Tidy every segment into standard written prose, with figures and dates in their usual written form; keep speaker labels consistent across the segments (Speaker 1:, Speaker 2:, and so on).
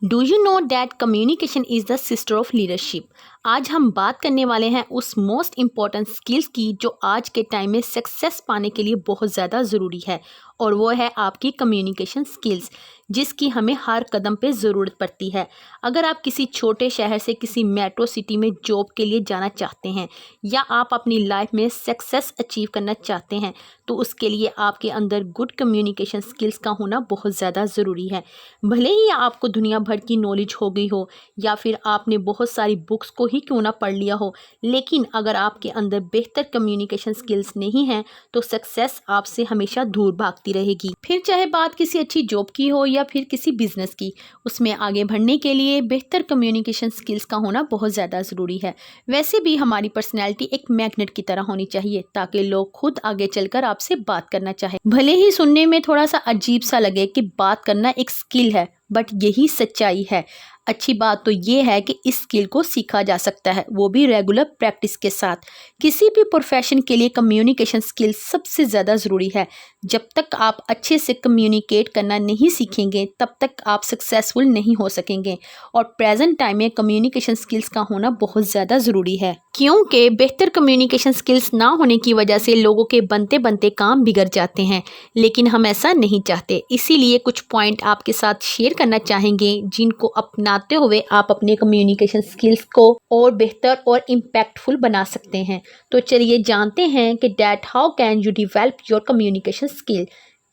Speaker 1: Do you know that communication is the sister of leadership. आज हम बात करने वाले हैं उस मोस्ट इम्पॉर्टेंट स्किल्स की जो आज के टाइम में सक्सेस पाने के लिए बहुत ज़्यादा ज़रूरी है, और वो है आपकी कम्युनिकेशन स्किल्स, जिसकी हमें हर कदम पे ज़रूरत पड़ती है। अगर आप किसी छोटे शहर से किसी मेट्रो सिटी में जॉब के लिए जाना चाहते हैं, या आप अपनी लाइफ में सक्सेस अचीव करना चाहते हैं, तो उसके लिए आपके अंदर गुड कम्युनिकेशन स्किल्स का होना बहुत ज़्यादा ज़रूरी है। भले ही आपको दुनिया भर की नॉलेज हो गई हो, या फिर आपने बहुत सारी बुक्स को ही क्यों ना पढ़ लिया हो, लेकिन अगर आपके अंदर बेहतर कम्युनिकेशन स्किल्स नहीं हैं, तो सक्सेस आपसे हमेशा दूर भागती रहेगी। फिर चाहे बात किसी अच्छी जॉब की हो या फिर किसी बिजनेस की, उसमें आगे बढ़ने के लिए बेहतर कम्युनिकेशन स्किल्स का होना बहुत ज़्यादा ज़रूरी है। वैसे भी हमारी पर्सनैलिटी एक मैग्नेट की तरह होनी चाहिए, ताकि लोग खुद आगे चलकर आपसे बात करना चाहे। भले ही सुनने में थोड़ा सा अजीब सा लगे कि बात करना एक स्किल है, बट यही सच्चाई है। अच्छी बात तो ये है कि इस स्किल को सीखा जा सकता है, वो भी रेगुलर प्रैक्टिस के साथ। किसी भी प्रोफेशन के लिए कम्युनिकेशन स्किल सबसे ज़्यादा ज़रूरी है। जब तक आप अच्छे से कम्युनिकेट करना नहीं सीखेंगे, तब तक आप सक्सेसफुल नहीं हो सकेंगे। और प्रेजेंट टाइम में कम्युनिकेशन स्किल्स का होना बहुत ज़्यादा ज़रूरी है, क्योंकि बेहतर कम्युनिकेशन स्किल्स ना होने की वजह से लोगों के बनते बनते काम बिगड़ जाते हैं, लेकिन हम ऐसा नहीं चाहते। इसीलिए कुछ पॉइंट आपके साथ शेयर करना चाहेंगे, जिनको अपनाते हुए आप अपने कम्युनिकेशन स्किल्स को और बेहतर और इम्पैक्टफुल बना सकते हैं। तो चलिए जानते हैं कि that how can you develop your communication skill,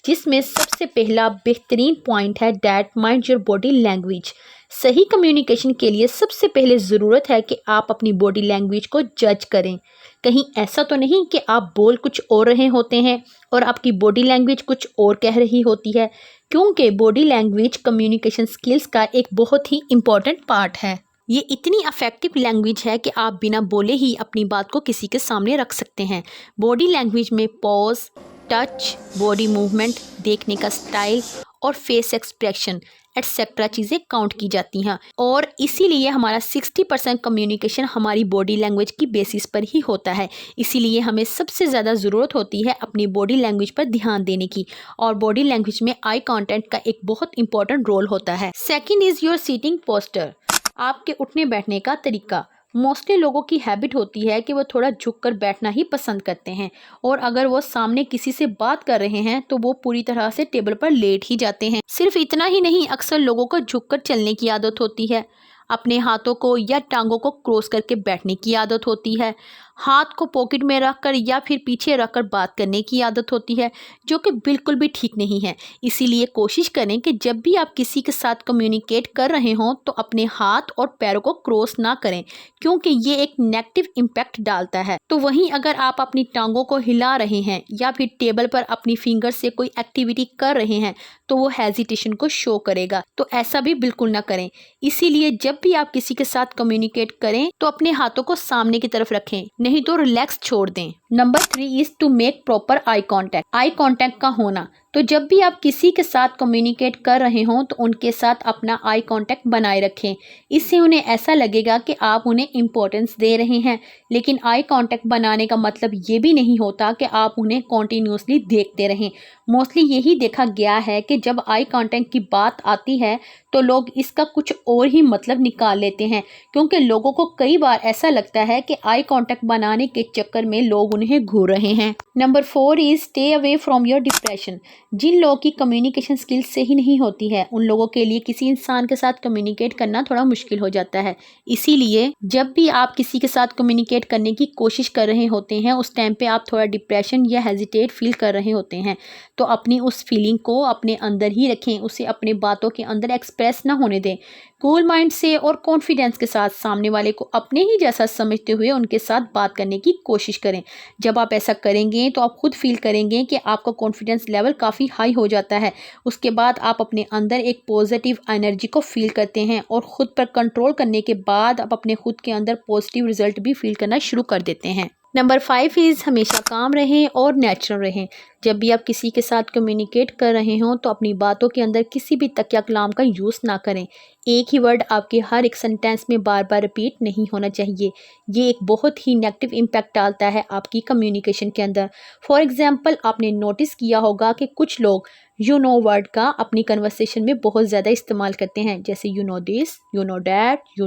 Speaker 1: जिसमें सबसे पहला बेहतरीन पॉइंट है that mind your body language. सही कम्युनिकेशन के लिए सबसे पहले ज़रूरत है कि आप अपनी बॉडी लैंग्वेज को जज करें। कहीं ऐसा तो नहीं कि आप बोल कुछ और रहे होते हैं और आपकी बॉडी लैंग्वेज कुछ और कह रही होती है, क्योंकि बॉडी लैंग्वेज कम्युनिकेशन स्किल्स का एक बहुत ही इम्पॉर्टेंट पार्ट है। ये इतनी अफेक्टिव लैंग्वेज है कि आप बिना बोले ही अपनी बात को किसी के सामने रख सकते हैं। बॉडी लैंग्वेज में पॉज, टच, बॉडी मूवमेंट, देखने का स्टाइल और फेस एक्सप्रेशन एटसेट्रा चीज़ें काउंट की जाती हैं, और इसीलिए हमारा 60% कम्युनिकेशन हमारी बॉडी लैंग्वेज की बेसिस पर ही होता है। इसीलिए हमें सबसे ज़्यादा ज़रूरत होती है अपनी बॉडी लैंग्वेज पर ध्यान देने की, और बॉडी लैंग्वेज में आई कांटेक्ट का एक बहुत इंपॉर्टेंट रोल होता है। Second is your sitting posture, आपके उठने बैठने का तरीका। मोस्टली लोगों की हैबिट होती है कि वो थोड़ा झुककर बैठना ही पसंद करते हैं, और अगर वो सामने किसी से बात कर रहे हैं तो वो पूरी तरह से टेबल पर लेट ही जाते हैं। सिर्फ इतना ही नहीं, अक्सर लोगों को झुककर चलने की आदत होती है, अपने हाथों को या टांगों को क्रॉस करके बैठने की आदत होती है, हाथ को पॉकेट में रखकर या फिर पीछे रखकर बात करने की आदत होती है, जो कि बिल्कुल भी ठीक नहीं है। इसीलिए कोशिश करें कि जब भी आप किसी के साथ कम्युनिकेट कर रहे हों तो अपने हाथ और पैरों को क्रॉस ना करें, क्योंकि ये एक नेगेटिव इम्पैक्ट डालता है। तो वहीं अगर आप अपनी टांगों को हिला रहे हैं या फिर टेबल पर अपनी फिंगर से कोई एक्टिविटी कर रहे हैं, तो वो हेजिटेशन को शो करेगा, तो ऐसा भी बिल्कुल ना करें। इसीलिए जब भी आप किसी के साथ कम्युनिकेट करें तो अपने हाथों को सामने की तरफ रखें, नहीं तो रिलैक्स छोड़ दें। Number 3 is to make proper eye contact. Eye contact का होना, तो जब भी आप किसी के साथ कम्युनिकेट कर रहे हों तो उनके साथ अपना आई कांटेक्ट बनाए रखें। इससे उन्हें ऐसा लगेगा कि आप उन्हें इम्पोर्टेंस दे रहे हैं। लेकिन आई कांटेक्ट बनाने का मतलब ये भी नहीं होता कि आप उन्हें कॉन्टिन्यूसली देखते रहें। मोस्टली यही देखा गया है कि जब आई कांटेक्ट की बात आती है तो लोग इसका कुछ और ही मतलब निकाल लेते हैं, क्योंकि लोगों को कई बार ऐसा लगता है कि आई कांटेक्ट बनाने के चक्कर में लोग उन्हें घूर रहे हैं। Number 4 is stay away from your depression. जिन लोगों की कम्युनिकेशन स्किल्स सही नहीं होती है, उन लोगों के लिए किसी इंसान के साथ कम्युनिकेट करना थोड़ा मुश्किल हो जाता है। इसीलिए जब भी आप किसी के साथ कम्युनिकेट करने की कोशिश कर रहे होते हैं, उस टाइम पे आप थोड़ा डिप्रेशन या हेजिटेट फील कर रहे होते हैं, तो अपनी उस फीलिंग को अपने अंदर ही रखें, उसे अपने बातों के अंदर एक्सप्रेस ना होने दें। कूल माइंड से और कॉन्फिडेंस के साथ सामने वाले को अपने ही जैसा समझते हुए उनके साथ बात करने की कोशिश करें। जब आप ऐसा करेंगे तो आप खुद फील करेंगे कि आपका कॉन्फिडेंस लेवल काफ़ी हाई हो जाता है। उसके बाद आप अपने अंदर एक पॉजिटिव एनर्जी को फील करते हैं, और ख़ुद पर कंट्रोल करने के बाद आप अपने खुद के अंदर पॉजिटिव रिजल्ट भी फील करना शुरू कर देते हैं। नंबर 5 इज़ हमेशा काम रहें और नेचुरल रहें। जब भी आप किसी के साथ कम्युनिकेट कर रहे हों तो अपनी बातों के अंदर किसी भी तकिया कलाम का यूज़ ना करें। एक ही वर्ड आपके हर एक सेंटेंस में बार बार रिपीट नहीं होना चाहिए। ये एक बहुत ही नेगेटिव इम्पैक्ट डालता है आपकी कम्युनिकेशन के अंदर। फॉर एग्जांपल, आपने नोटिस किया होगा कि कुछ लोग यू नो वर्ड का अपनी कन्वर्सेशन में बहुत ज़्यादा इस्तेमाल करते हैं, जैसे you know this, you know that, you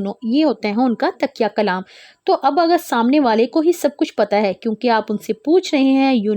Speaker 1: know ये होते हैं उनका तकिया कलाम। तो अब अगर सामने वाले को ही सब कुछ पता है क्योंकि आप उनसे पूछ रहे हैं यू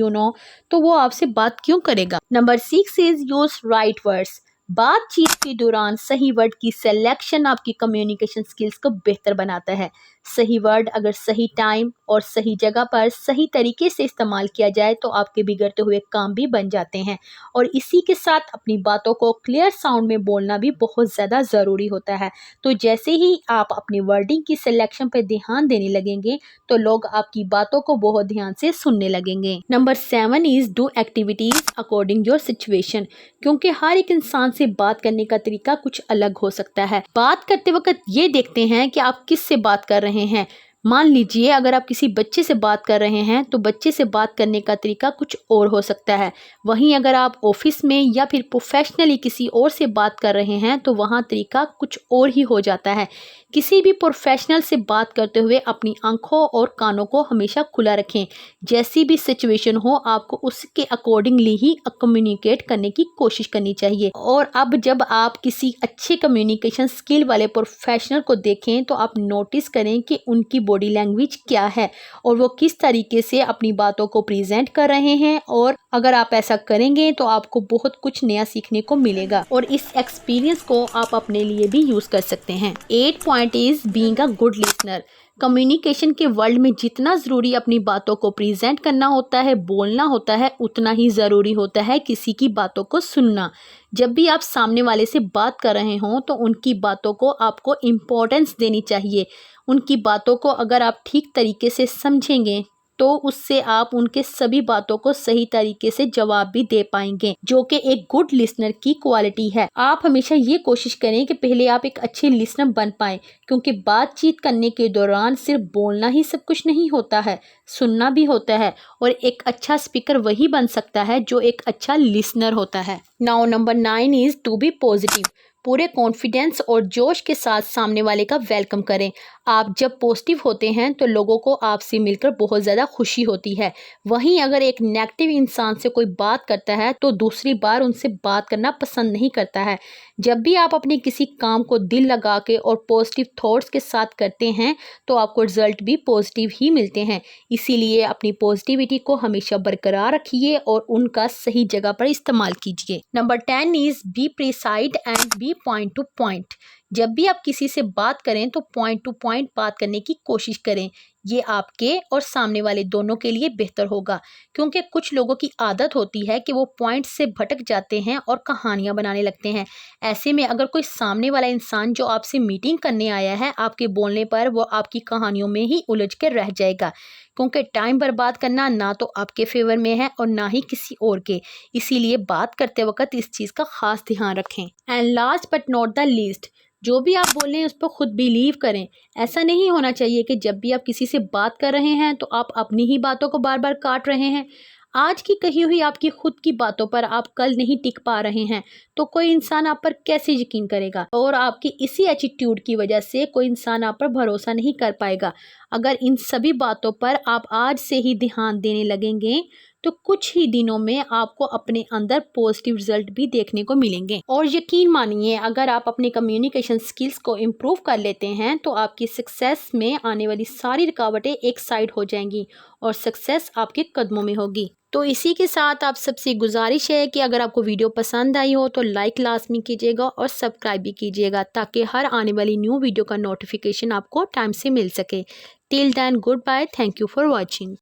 Speaker 1: नो, तो वो आपसे बात क्यों करेगा। Number 6 is use right words. बातचीत के दौरान सही वर्ड की सिलेक्शन आपकी कम्युनिकेशन स्किल्स को बेहतर बनाता है। सही वर्ड अगर सही टाइम और सही जगह पर सही तरीके से इस्तेमाल किया जाए तो आपके बिगड़ते हुए काम भी बन जाते हैं। और इसी के साथ अपनी बातों को क्लियर साउंड में बोलना भी बहुत ज़्यादा ज़रूरी होता है। तो जैसे ही आप अपनी वर्डिंग की सिलेक्शन पर ध्यान देने लगेंगे तो लोग आपकी बातों को बहुत ध्यान से सुनने लगेंगे। Number 7 is do activities according your situation. क्योंकि हर एक इंसान से बात करने का तरीका कुछ अलग हो सकता है। बात करते वक्त ये देखते हैं कि आप किससे बात कर रहे हैं। मान लीजिए अगर आप किसी बच्चे से बात कर रहे हैं तो बच्चे से बात करने का तरीका कुछ और हो सकता है। वहीं अगर आप ऑफिस में या फिर प्रोफेशनली किसी और से बात कर रहे हैं तो वहाँ तरीका कुछ और ही हो जाता है। किसी भी प्रोफेशनल से बात करते हुए अपनी आंखों और कानों को हमेशा खुला रखें। जैसी भी सिचुएशन हो आपको उसके अकॉर्डिंगली ही कम्युनिकेट करने की कोशिश करनी चाहिए। और अब जब आप किसी अच्छे कम्युनिकेशन स्किल वाले प्रोफेशनल को देखें तो आप नोटिस करें कि उनकी बॉडी लैंग्वेज क्या है और वो किस तरीके से अपनी बातों को प्रेजेंट कर रहे हैं। और अगर आप ऐसा करेंगे तो आपको बहुत कुछ नया सीखने को मिलेगा और इस एक्सपीरियंस को आप अपने लिए भी यूज कर सकते हैं। 8 point is being a good listener. Communication के वर्ल्ड में जितना ज़रूरी अपनी बातों को प्रेजेंट करना होता है, बोलना होता है, उतना ही ज़रूरी होता है किसी की बातों को सुनना। जब भी आप सामने वाले से बात कर रहे हों तो उनकी बातों को आपको इम्पोर्टेंस देनी चाहिए। उनकी बातों को अगर आप ठीक तरीके से समझेंगे तो उससे आप उनके सभी बातों को सही तरीके से जवाब भी दे पाएंगे, जो कि एक गुड लिसनर की क्वालिटी है। आप हमेशा ये कोशिश करें कि पहले आप एक अच्छे लिसनर बन पाएं, क्योंकि बातचीत करने के दौरान सिर्फ बोलना ही सब कुछ नहीं होता है, सुनना भी होता है। और एक अच्छा स्पीकर वही बन सकता है जो एक अच्छा लिसनर होता है। Now number 9 is to be positive. पूरे कॉन्फिडेंस और जोश के साथ सामने वाले का वेलकम करें। आप जब पॉजिटिव होते हैं तो लोगों को आपसे मिलकर बहुत ज़्यादा खुशी होती है। वहीं अगर एक नेगेटिव इंसान से कोई बात करता है तो दूसरी बार उनसे बात करना पसंद नहीं करता है। जब भी आप अपने किसी काम को दिल लगा के और पॉजिटिव थॉट्स के साथ करते हैं तो आपको रिजल्ट भी पॉजिटिव ही मिलते हैं। इसीलिए अपनी पॉजिटिविटी को हमेशा बरकरार रखिए और उनका सही जगह पर इस्तेमाल कीजिए। Number 10 is be precise and be point to point. जब भी आप किसी से बात करें तो पॉइंट टू पॉइंट बात करने की कोशिश करें। ये आपके और सामने वाले दोनों के लिए बेहतर होगा, क्योंकि कुछ लोगों की आदत होती है कि वो पॉइंट से भटक जाते हैं और कहानियां बनाने लगते हैं। ऐसे में अगर कोई सामने वाला इंसान जो आपसे मीटिंग करने आया है, आपके बोलने पर वो आपकी कहानियों में ही उलझ कर रह जाएगा, क्योंकि टाइम बर्बाद करना ना तो आपके फेवर में है और ना ही किसी और के। इसीलिए बात करते वक्त इस चीज़ का खास ध्यान रखें। And last but not the least, जो भी आप बोल रहे हैं उस पर खुद बिलीव करें। ऐसा नहीं होना चाहिए कि जब भी आप किसी से बात कर रहे हैं तो आप अपनी ही बातों को बार बार काट रहे हैं। आज की कही हुई आपकी खुद की बातों पर आप कल नहीं टिक पा रहे हैं तो कोई इंसान आप पर कैसे यकीन करेगा। और आपकी इसी एटीट्यूड की वजह से कोई इंसान आप पर भरोसा नहीं कर पाएगा। अगर इन सभी बातों पर आप आज से ही ध्यान देने लगेंगे तो कुछ ही दिनों में आपको अपने अंदर पॉजिटिव रिजल्ट भी देखने को मिलेंगे। और यकीन मानिए, अगर आप अपने कम्युनिकेशन स्किल्स को इम्प्रूव कर लेते हैं तो आपकी सक्सेस में आने वाली सारी रुकावटें एक साइड हो जाएंगी और सक्सेस आपके कदमों में होगी। तो इसी के साथ आप सबसे गुजारिश है कि अगर आपको वीडियो पसंद आई हो तो लाइक लाजमी कीजिएगा और सब्सक्राइब भी कीजिएगा, ताकि हर आने वाली न्यू वीडियो का नोटिफिकेशन आपको टाइम से मिल सके। Till then, goodbye, thank you for watching.